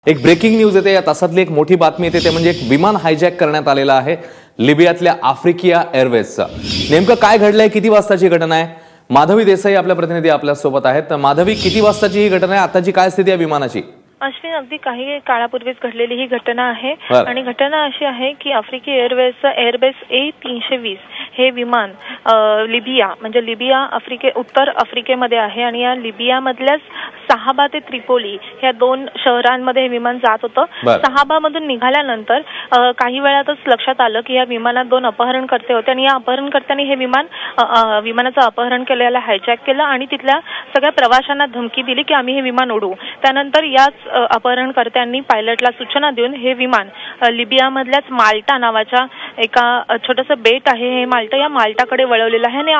एक breaking news येते, या तासातली एक मोठी बातमी येते, ते म्हणजे एक विमान हायजॅक करण्यात आलेलं आहे लिबियातल्या आफ्रिकिया एअरवेजचं. नेमकं काय घडलंय, किती वाजताची घटना आहे? माधवी देसाई आपल्या प्रतिनिधी आपल्या सोबत आहेत. तर माधवी, किती वाजताची ही घटना आहे? आताची काय स्थिती आहे विमानाची? अश्विन, अगदी काही काळापूर्वीच घडलेली ही घटना आहे आणि घटना अशी आहे की आफ्रिकी एअरवेजचं एअरबेस A320 हे विमान लिबिया म्हणजे उत्तर आफ्रिकेमध्ये आहे आणि या लिबियामधल्याच सहाबा ते त्रिपोली ह्या दोन शहरांमध्ये हे विमान जात होतं. सहाबामधून निघाल्यानंतर काही वेळातच लक्षात आलं की या विमानात दोन अपहरणकर्ते होते आणि या अपहरणकर्त्यांनी हे विमानाचं अपहरण केलेलं हायजॅक केलं आणि तिथल्या सगळ्या प्रवाशांना धमकी दिली की आम्ही हे विमान उडवू. त्यानंतर याच अपहरणकर्त्यांनी पायलटला सूचना देऊन हे विमान लिबियामधल्याच माल्टा नावाच्या एका छोटंसं बेट आहे, हे माल्टा, या माल्टाकडे वळवलेलं आहे आणि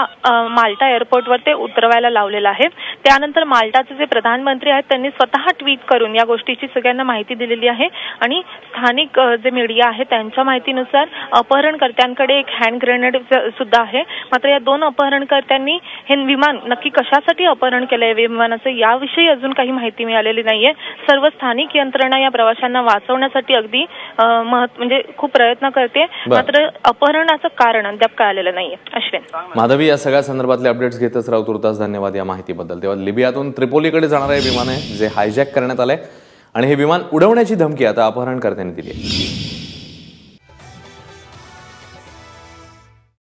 माल्टा एअरपोर्टवर ते उतरवायला लावलेलं आहे. त्यानंतर माल्टाचे जे प्रधानमंत्री आहेत त्यांनी स्वतः ट्विट करून या गोष्टीची सगळ्यांना माहिती दिलेली आहे आणि स्थानिक जे मीडिया आहे त्यांच्या माहितीनुसार अपहरणकर्त्यांकडे एक हँड ग्रेनेड सुद्धा आहे. मात्र या दोन अपहरणकर्त्यांनी हे विमान नक्की कशासाठी अपहरण केलंय विमानाचं याविषयी अजून काही माहिती मिळालेली नाहीये. सर्व स्थानिक यंत्रणा या प्रवाशांना वाचवण्यासाठी अगदी म्हणजे खूप प्रयत्न करते, मात्र अपहरणाचं कारण अद्याप कळालेलं नाहीये. अश्विन, माधवी, या सगळ्या संदर्भातले अपडेट्स घेतच राहू. तुर्तास धन्यवाद या माहितीबद्दल. तेव्हा लिबियातून त्रिपोलीकडे जाणारं हे विमान आहे जे हायजॅक करण्यात आलंय आणि हे विमान उडवण्याची धमकी आता अपहरणकर्त्यांनी दिली आहे.